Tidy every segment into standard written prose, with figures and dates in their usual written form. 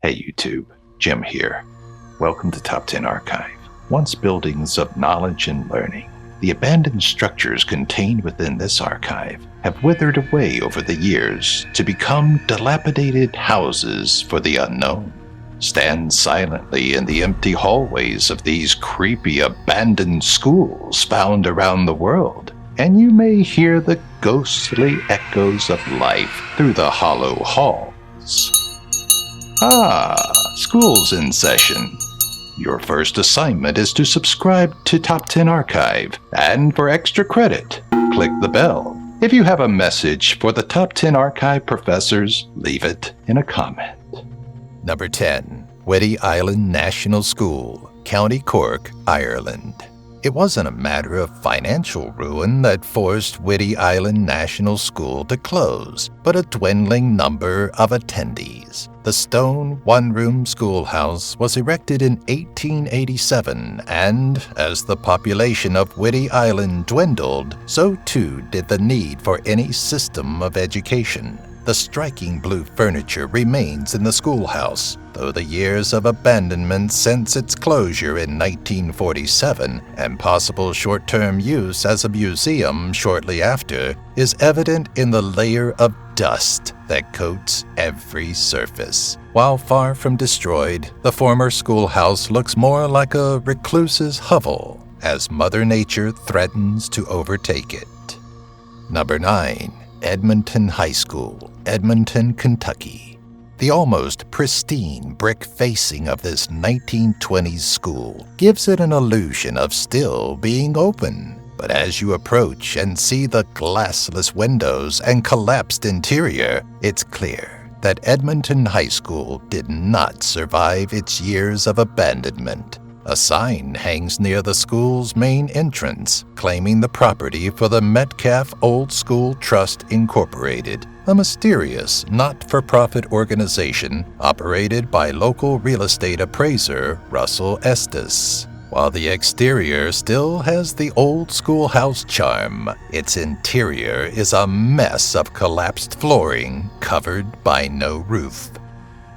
Hey YouTube, Jim here. Welcome to Top 10 Archive. Once buildings of knowledge and learning, the abandoned structures contained within this archive have withered away over the years to become dilapidated houses for the unknown. Stand silently in the empty hallways of these creepy abandoned schools found around the world, and you may hear the ghostly echoes of life through the hollow halls. School's in session. Your first assignment is to subscribe to Top 10 Archive, and for extra credit, click the bell. If you have a message for the Top 10 Archive professors, leave it in a comment. Number 10. Whiddy Island National School, County Cork, Ireland. It wasn't a matter of financial ruin that forced Whiddy Island National School to close, but a dwindling number of attendees. The stone one-room schoolhouse was erected in 1887, and as the population of Whiddy Island dwindled, so too did the need for any system of education. The striking blue furniture remains in the schoolhouse, though the years of abandonment since its closure in 1947 and possible short-term use as a museum shortly after is evident in the layer of dust that coats every surface. While far from destroyed, the former schoolhouse looks more like a recluse's hovel as Mother Nature threatens to overtake it. Number 9. Edmonton High School, Edmonton, Kentucky. The almost pristine brick facing of this 1920s school gives it an illusion of still being open. But as you approach and see the glassless windows and collapsed interior, it's clear that Edmonton High School did not survive its years of abandonment. A sign hangs near the school's main entrance, claiming the property for the Metcalf Old School Trust Incorporated, a mysterious not-for-profit organization operated by local real estate appraiser Russell Estes. While the exterior still has the old schoolhouse charm, its interior is a mess of collapsed flooring covered by no roof.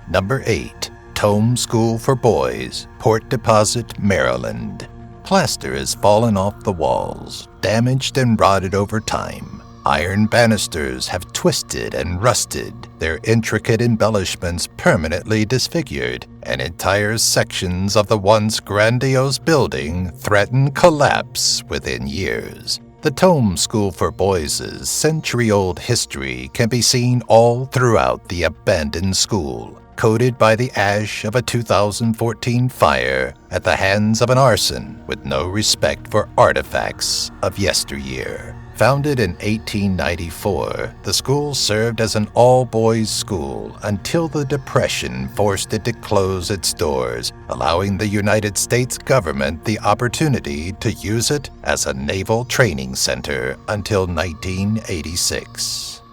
Number 8. Tome School for Boys, Port Deposit, Maryland. Plaster has fallen off the walls, damaged and rotted over time. Iron banisters have twisted and rusted, their intricate embellishments permanently disfigured, and entire sections of the once grandiose building threaten collapse within years. The Tome School for Boys' century-old history can be seen all throughout the abandoned school, coated by the ash of a 2014 fire at the hands of an arson with no respect for artifacts of yesteryear. Founded in 1894, the school served as an all-boys school until the Depression forced it to close its doors, allowing the United States government the opportunity to use it as a naval training center until 1986.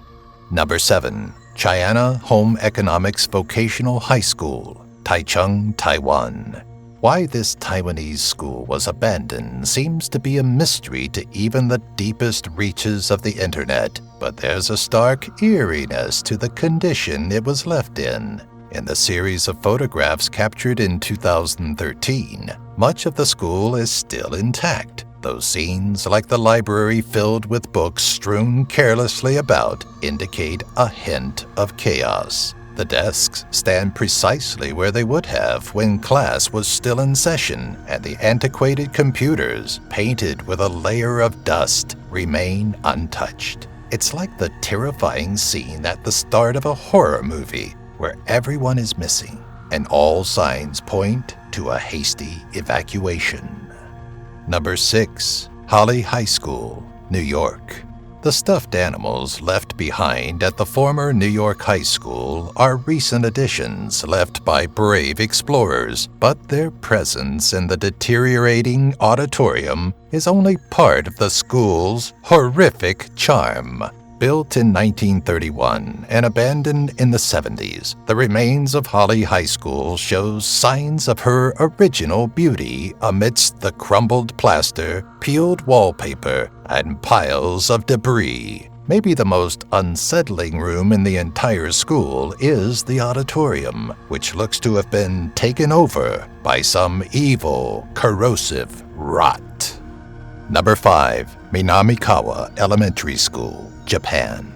Number 7. China Home Economics Vocational High School, Taichung, Taiwan. Why this Taiwanese school was abandoned seems to be a mystery to even the deepest reaches of the internet, but there's a stark eeriness to the condition it was left in. In the series of photographs captured in 2013, much of the school is still intact. Those scenes, like the library filled with books strewn carelessly about, indicate a hint of chaos. The desks stand precisely where they would have when class was still in session, and the antiquated computers, painted with a layer of dust, remain untouched. It's like the terrifying scene at the start of a horror movie, where everyone is missing, and all signs point to a hasty evacuation. Number 6. Holly High School, New York. The stuffed animals left behind at the former New York High School are recent additions left by brave explorers, but their presence in the deteriorating auditorium is only part of the school's horrific charm. Built in 1931 and abandoned in the 70s, the remains of Holly High School shows signs of her original beauty amidst the crumbled plaster, peeled wallpaper, and piles of debris. Maybe the most unsettling room in the entire school is the auditorium, which looks to have been taken over by some evil, corrosive rot. Number 5. Minamikawa Elementary School, Japan.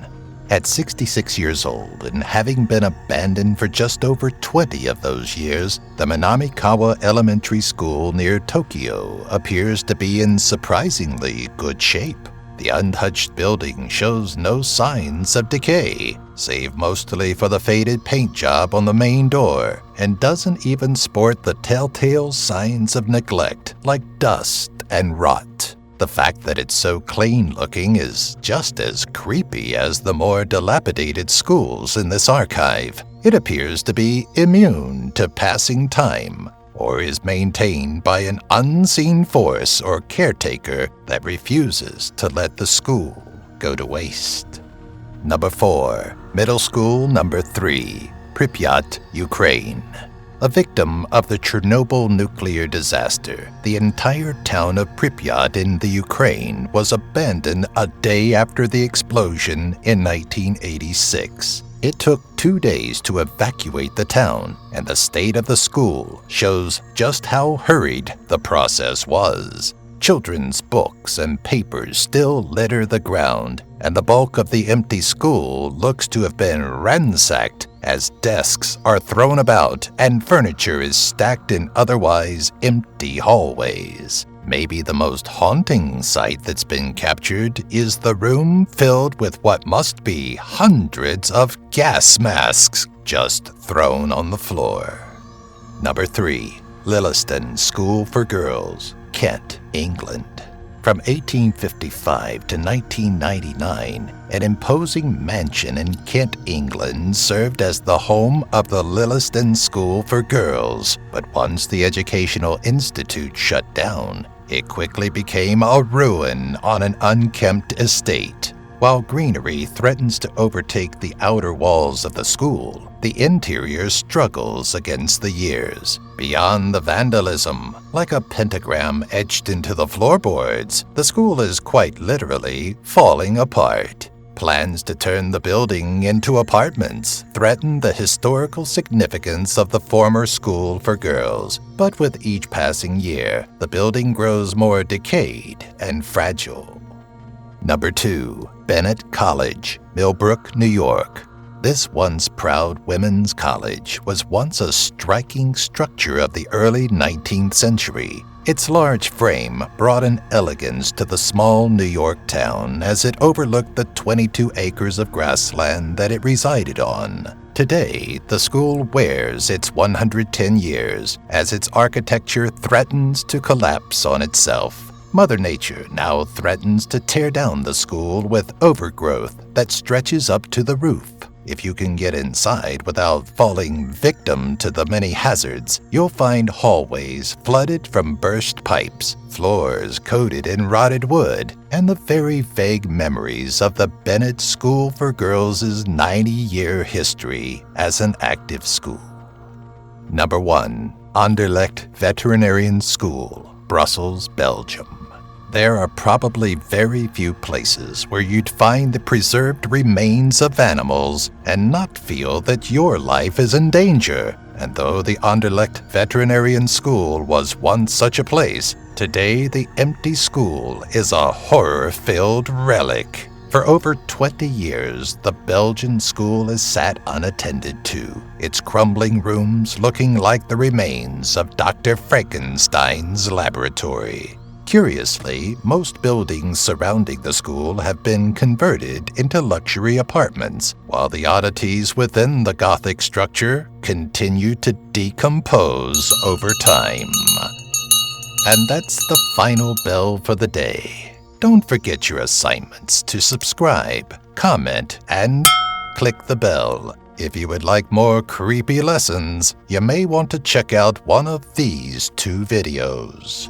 At 66 years old and having been abandoned for just over 20 of those years, the Minamikawa Elementary School near Tokyo appears to be in surprisingly good shape. The untouched building shows no signs of decay, save mostly for the faded paint job on the main door, and doesn't even sport the telltale signs of neglect like dust and rot. The fact that it's so clean-looking is just as creepy as the more dilapidated schools in this archive. It appears to be immune to passing time, or is maintained by an unseen force or caretaker that refuses to let the school go to waste. Number 4. Middle School Number 3, Pripyat, Ukraine. A victim of the Chernobyl nuclear disaster, the entire town of Pripyat in the Ukraine was abandoned a day after the explosion in 1986. It took 2 days to evacuate the town, and the state of the school shows just how hurried the process was. Children's books and papers still litter the ground, and the bulk of the empty school looks to have been ransacked as desks are thrown about and furniture is stacked in otherwise empty hallways. Maybe the most haunting sight that's been captured is the room filled with what must be hundreds of gas masks just thrown on the floor. Number 3. Lilliston School for Girls, Kent, England. From 1855 to 1999, an imposing mansion in Kent, England served as the home of the Lilliston School for Girls, but once the educational institute shut down, it quickly became a ruin on an unkempt estate. While greenery threatens to overtake the outer walls of the school, the interior struggles against the years. Beyond the vandalism, like a pentagram etched into the floorboards, the school is quite literally falling apart. Plans to turn the building into apartments threaten the historical significance of the former school for girls, but with each passing year, the building grows more decayed and fragile. Number 2. Bennett College, Millbrook, New York. This once proud women's college was once a striking structure of the early 19th century. Its large frame brought an elegance to the small New York town as it overlooked the 22 acres of grassland that it resided on. Today, the school wears its 110 years as its architecture threatens to collapse on itself. Mother Nature now threatens to tear down the school with overgrowth that stretches up to the roof. If you can get inside without falling victim to the many hazards, you'll find hallways flooded from burst pipes, floors coated in rotted wood, and the very vague memories of the Bennett School for Girls' 90-year history as an active school. Number 1. Anderlecht Veterinarian School, Brussels, Belgium. There are probably very few places where you'd find the preserved remains of animals and not feel that your life is in danger. And though the Anderlecht Veterinarian School was once such a place, today the empty school is a horror-filled relic. For over 20 years, the Belgian school has sat unattended to, its crumbling rooms looking like the remains of Dr. Frankenstein's laboratory. Curiously, most buildings surrounding the school have been converted into luxury apartments, while the oddities within the Gothic structure continue to decompose over time. And that's the final bell for the day. Don't forget your assignments to subscribe, comment, and click the bell. If you would like more creepy lessons, you may want to check out one of these 2 videos.